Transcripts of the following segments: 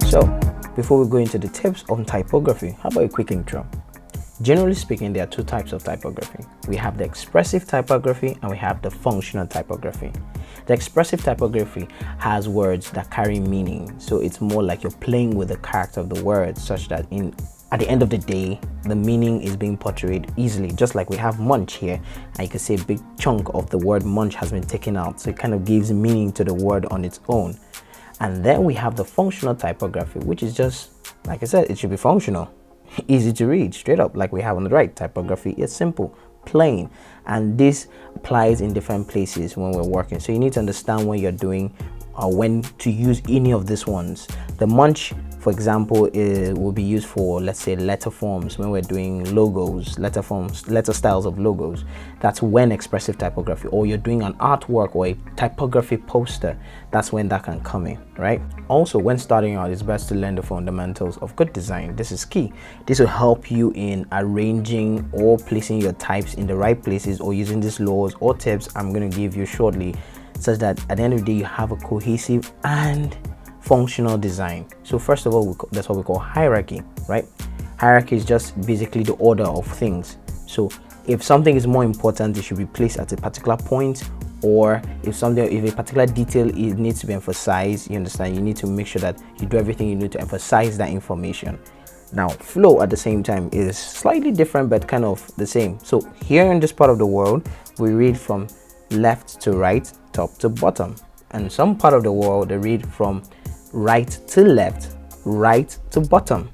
So before we go into the tips on typography, how about a quick intro? Generally speaking, there are two types of typography. We have the expressive typography and we have the functional typography. The expressive typography has words that carry meaning, so it's more like you're playing with the character of the words, such that at the end of the day, the meaning is being portrayed easily. Just like we have munch here, and you can see a big chunk of the word munch has been taken out, so it kind of gives meaning to the word on its own. And then we have the functional typography, which is just, like I said, it should be functional. Easy to read, straight up, like we have on the right. Typography is simple, plain, and this applies in different places when we're working. So you need to understand when you're doing when to use any of these ones. The munch, for example, will be used for, let's say, letter forms. When we're doing logos, letter forms, letter styles of logos, that's when expressive typography. Or you're doing an artwork or a typography poster, that's when that can come in, right? Also, when starting out, it's best to learn the fundamentals of good design. This is key. This will help you in arranging or placing your types in the right places, or using these laws or tips I'm going to give you shortly, such that at the end of the day you have a cohesive and functional design. So first of all, that's what we call hierarchy, right? Hierarchy is just basically the order of things. So if something is more important, it should be placed at a particular point, or if a particular detail needs to be emphasized, you understand, you need to make sure that you do everything you need to emphasize that information. Now, flow at the same time is slightly different, but kind of the same. So here in this part of the world, we read from left to right, top to bottom. And some part of the world, they read from right to left, right to bottom,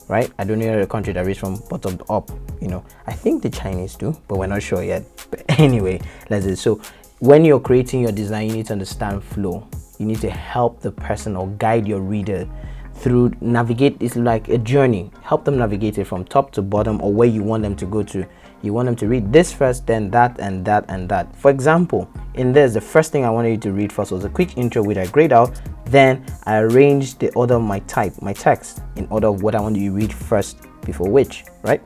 right? I don't know any other country that reads from bottom to up, you know. I think the Chinese do, but we're not sure yet. But anyway, let's do it. So when you're creating your design, you need to understand flow. You need to help the person or guide your reader through, navigate. It's like a journey. Help them navigate it from top to bottom, or where you want them to go to. You want them to read this first, then that, and that, and that. For example, in this, the first thing I wanted you to read first was a quick intro, which I grayed out. Then I arranged the order of my text, in order of what I want you to read first before which, right?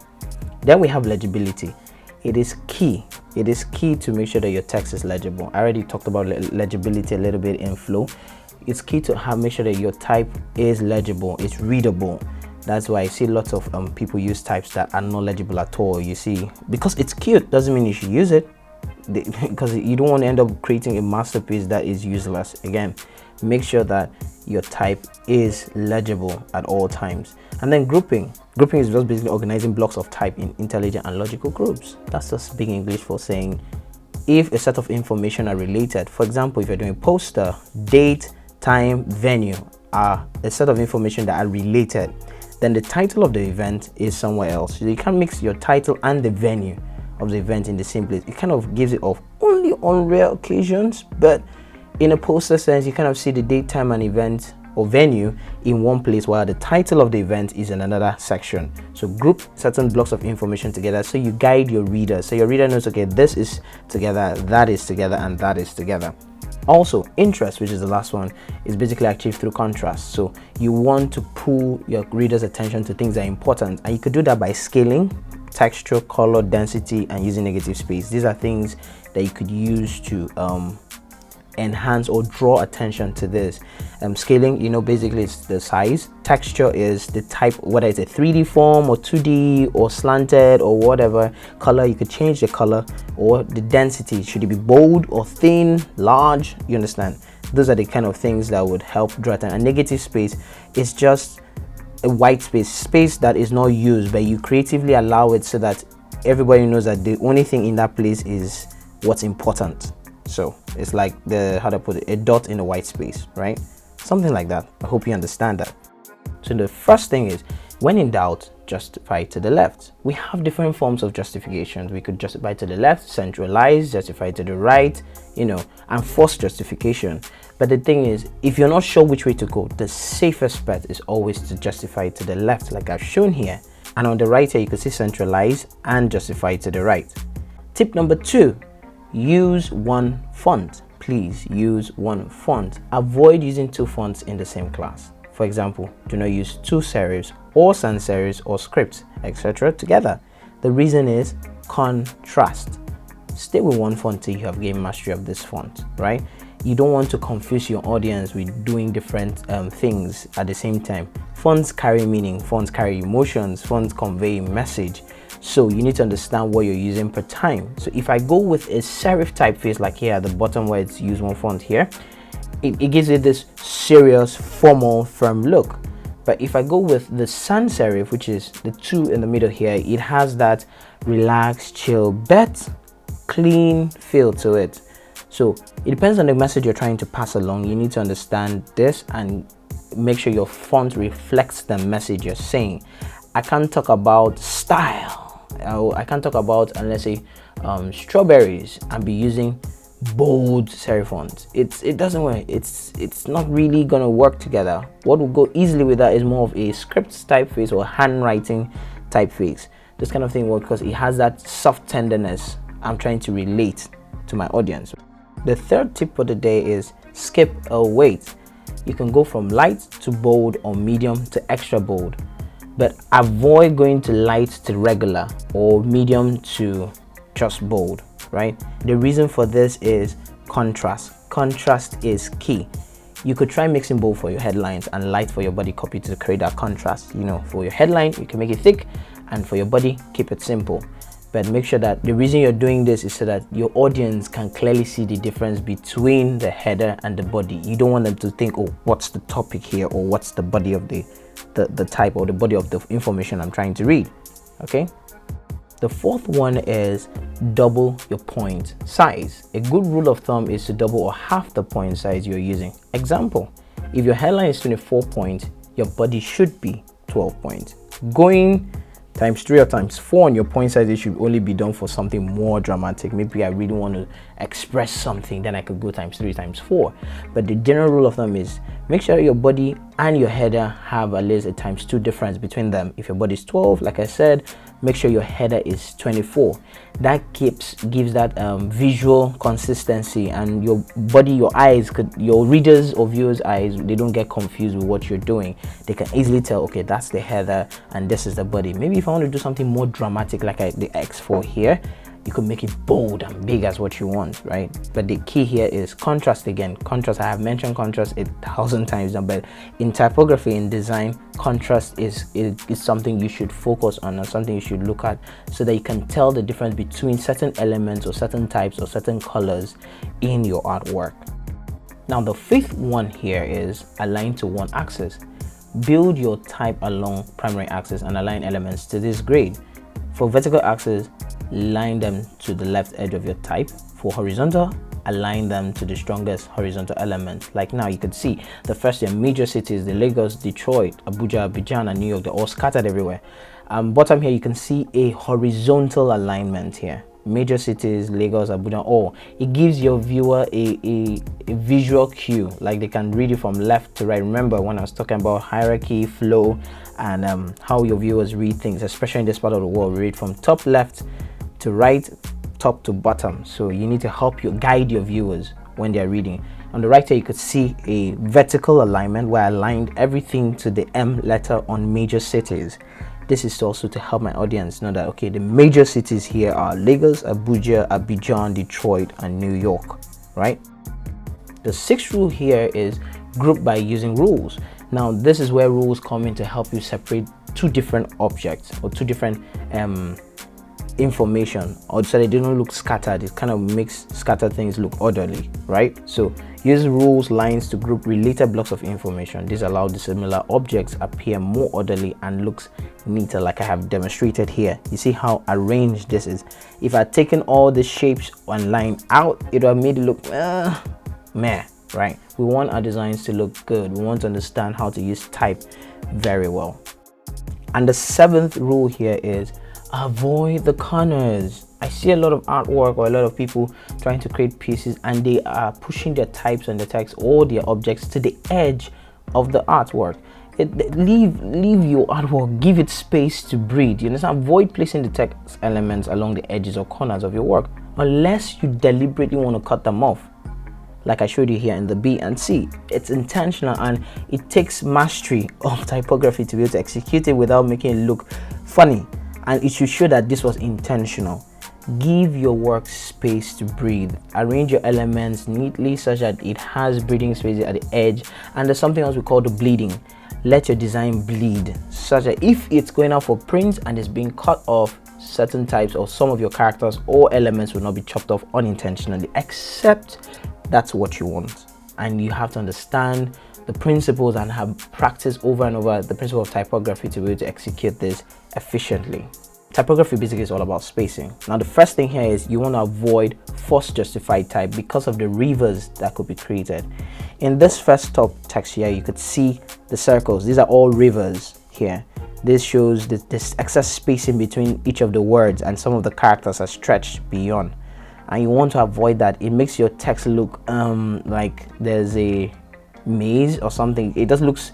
Then we have legibility. It is key. It is key to make sure that your text is legible. I already talked about legibility a little bit in flow. It's key to make sure that your type is legible, it's readable. That's why I see lots of people use types that are not legible at all. You see, because it's cute doesn't mean you should use it, because you don't want to end up creating a masterpiece that is useless. Again, make sure that your type is legible at all times. And then grouping is just basically organizing blocks of type in intelligent and logical groups. That's just big English for saying if a set of information are related. For example, if you're doing a poster, date, time, venue are a set of information that are related, then the title of the event is somewhere else. So you can't mix your title and the venue of the event in the same place. It kind of gives it off only on rare occasions, but in a poster sense, you kind of see the date, time, and event or venue in one place, while the title of the event is in another section. So group certain blocks of information together, so you guide your reader, so your reader knows, okay, this is together, that is together, and that is together. Also, interest, which is the last one, is basically achieved through contrast. So you want to pull your reader's attention to things that are important, and you could do that by scaling, texture, color, density, and using negative space. These are things that you could use to enhance or draw attention to this. Scaling, you know, basically it's the size. Texture is the type, whether it's a 3D form or 2D or slanted or whatever. Color, you could change the color. Or the density, should it be bold or thin, large? You understand? Those are the kind of things that would help draw attention. And negative space is just a white space that is not used, but you creatively allow it so that everybody knows that the only thing in that place is what's important. So it's like how to put it, a dot in a white space, right? Something like that. I hope you understand that. So the first thing is, when in doubt, justify to the left. We have different forms of justifications. We could justify to the left, centralize, justify to the right, you know, and force justification. But the thing is, if you're not sure which way to go, the safest bet is always to justify to the left, like I've shown here. And on the right here, you can see centralize and justify to the right. Tip number 2, use one font. Please use one font. Avoid using two fonts in the same class. For example, do not use two serifs or sans serifs or scripts, etc. together. The reason is contrast. Stay with one font till you have gained mastery of this font, right? you don't want to confuse your audience with doing different things at the same time. Fonts carry meaning, fonts carry emotions, fonts convey a message. So you need to understand what you're using per time. So if I go with a serif typeface, like here at the bottom where it's use one font here, it gives it this serious, formal, firm look. But if I go with the sans serif, which is the two in the middle here, it has that relaxed, chill, but clean feel to it. So it depends on the message you're trying to pass along. You need to understand this and make sure your font reflects the message you're saying. I can't talk about style. I can't talk about, let's say, strawberries and be using bold serif font. It doesn't work. It's not really gonna work together. What will go easily with that is more of a script typeface or handwriting typeface. This kind of thing works because it has that soft tenderness I'm trying to relate to my audience. The third tip for the day is skip or wait. You can go from light to bold or medium to extra bold, but avoid going to light to regular or medium to just bold, right? The reason for this is contrast. Contrast is key. You could try mixing bold for your headlines and light for your body copy to create that contrast. You know, for your headline, you can make it thick, and for your body, keep it simple. But make sure that the reason you're doing this is so that your audience can clearly see the difference between the header and the body. You don't want them to think, oh, what's the topic here, or what's the body of the type or the body of the information I'm trying to read. Okay. The fourth one is double your point size. A good rule of thumb is to double or half the point size you're using. Example, if your headline is 24 points, your body should be 12 points. Going times 3 or times 4 on your point size, it should only be done for something more dramatic. Maybe I really want to express something, then I could go times 3, times 4. But the general rule of thumb is make sure your body and your header have at least a times 2 difference between them. If your body is 12, like I said, make sure your header is 24. That gives that visual consistency, and your body, your eyes, your readers or viewers' eyes, they don't get confused with what you're doing. They can easily tell, okay, that's the header and this is the body. Maybe if I want to do something more dramatic like the X4 here, you could make it bold and big as what you want, right? But the key here is contrast. Again, contrast, I have mentioned contrast 1,000 times now, but in typography, in design, contrast is something you should focus on and something you should look at, so that you can tell the difference between certain elements or certain types or certain colors in your artwork. Now the fifth one here is align to one axis. Build your type along primary axis and align elements to this grid. For vertical axis, line them to the left edge of your type. For horizontal, align them to the strongest horizontal element. Like now you could see the first major cities, the Lagos, Detroit, Abuja, Abidjan, and New York, they're all scattered everywhere. Bottom here you can see a horizontal alignment here. Major cities, Lagos, Abuja, all. It gives your viewer a visual cue, like they can read it from left to right. Remember when I was talking about hierarchy, flow, and how your viewers read things, especially in this part of the world, we read from top left to right, top to bottom. So you need to help guide your viewers when they're reading. On the right here you could see a vertical alignment where I aligned everything to the M letter on major cities. This is also to help my audience know that, okay, the major cities here are Lagos, Abuja, Abidjan, Detroit, and New York, right? The sixth rule here is group by using rules. Now this is where rules come in to help you separate two different objects or two different information, or so they don't look scattered. It kind of makes scattered things look orderly, right? So use rules lines to group related blocks of information. This allows the similar objects appear more orderly and looks neater, like I have demonstrated here. You see how arranged this is. If I had taken all the shapes and line out, it would have made it look meh, right? We want our designs to look good. We want to understand how to use type very well. And the seventh rule here is avoid the corners. I see a lot of artwork or a lot of people trying to create pieces and they are pushing their types and their text or their objects to the edge of the artwork. Leave your artwork, give it space to breathe. You understand? Avoid placing the text elements along the edges or corners of your work unless you deliberately want to cut them off, like I showed you here in the B and C. It's intentional and it takes mastery of typography to be able to execute it without making it look funny. And it should show that this was intentional. Give your work space to breathe. Arrange your elements neatly such that it has breathing space at the edge. And there's something else we call the bleeding. Let your design bleed such that if it's going out for print and it's being cut off, certain types or some of your characters or elements will not be chopped off unintentionally, except that's what you want. And you have to understand the principles and have practiced over and over the principle of typography to be able to execute this efficiently. Typography basically is all about spacing. Now the first thing here is you want to avoid force justified type because of the rivers that could be created. In this first top text here, you could see the circles. These are all rivers here. This shows this excess spacing between each of the words, and some of the characters are stretched beyond. And you want to avoid that. It makes your text look like there's a maze or something. It just looks,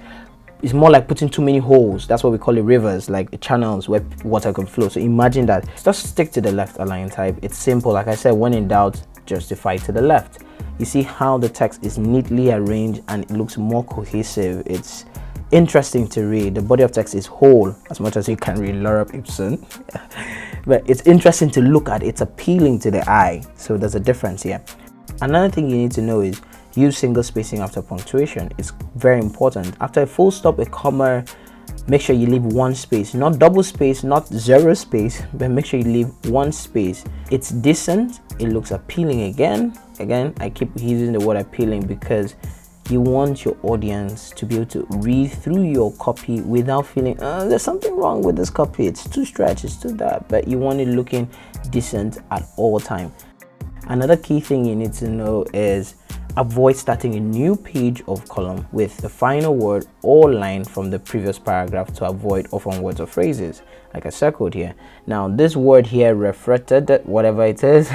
it's more like putting too many holes. That's what we call it, rivers, like channels where water can flow. So imagine that. Just stick to the left align type. It's simple. Like I said, when in doubt, justify to the left. You see how the text is neatly arranged and it looks more cohesive. It's interesting to read. The body of text is whole as much as you can read Lorem Ipsum. But it's interesting to look at. It's appealing to the eye. So there's a difference here. Another thing you need to know is use single spacing after punctuation. It's very important. After a full stop, a comma, make sure you leave one space, not double space, not zero space, but make sure you leave one space. It's decent. It looks appealing. Again, I keep using the word appealing because you want your audience to be able to read through your copy without feeling there's something wrong with this copy, it's too stretched, it's too that, but you want it looking decent at all time. Another key thing you need to know is avoid starting a new page of column with the final word or line from the previous paragraph to avoid often words or phrases, like I circled here. Now this word here, reflected, whatever it is,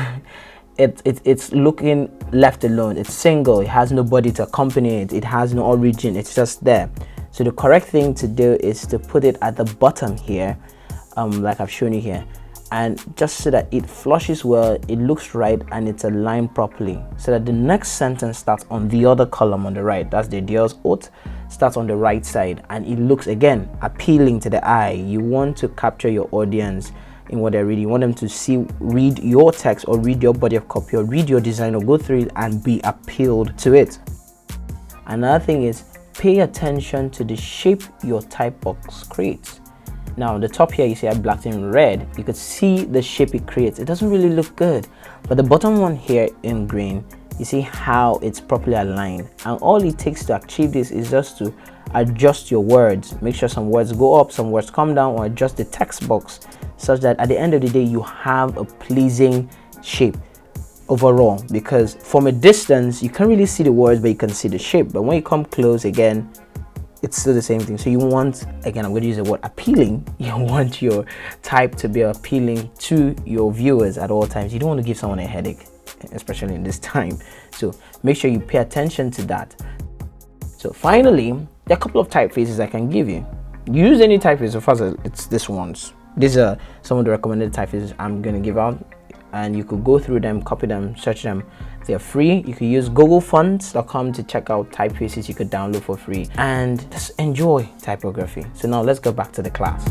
it's looking left alone. It's single. It has nobody to accompany it. It has no origin. It's just there. So the correct thing to do is to put it at the bottom here, like I've shown you here, and just so that it flushes well, it looks right, and it's aligned properly, so that the next sentence starts on the other column on the right. That's the Dios Haute, starts on the right side, and it looks again appealing to the eye. You want to capture your audience in what they're reading. You want them to read your text or read your body of copy or read your design or go through it and be appealed to it. Another thing is pay attention to the shape your type box creates. Now the top here, you see I blacked in red. You could see the shape it creates. It doesn't really look good, but the bottom one here in green, you see how it's properly aligned, and all it takes to achieve this is just to adjust your words. Make sure some words go up, some words come down, or adjust the text box such that at the end of the day you have a pleasing shape overall, because from a distance you can't really see the words but you can see the shape, but when you come close again it's still the same thing. So you want, again, I'm going to use the word appealing. You want your type to be appealing to your viewers at all times. You don't want to give someone a headache, especially in this time. So make sure you pay attention to that. So finally, there are a couple of typefaces I can give you. Use any typeface. So far as it's this ones. These are some of the recommended typefaces I'm going to give out, and you could go through them, copy them, search them. They're free. You could use googlefonts.com to check out typefaces you could download for free and just enjoy typography. So now let's go back to the class.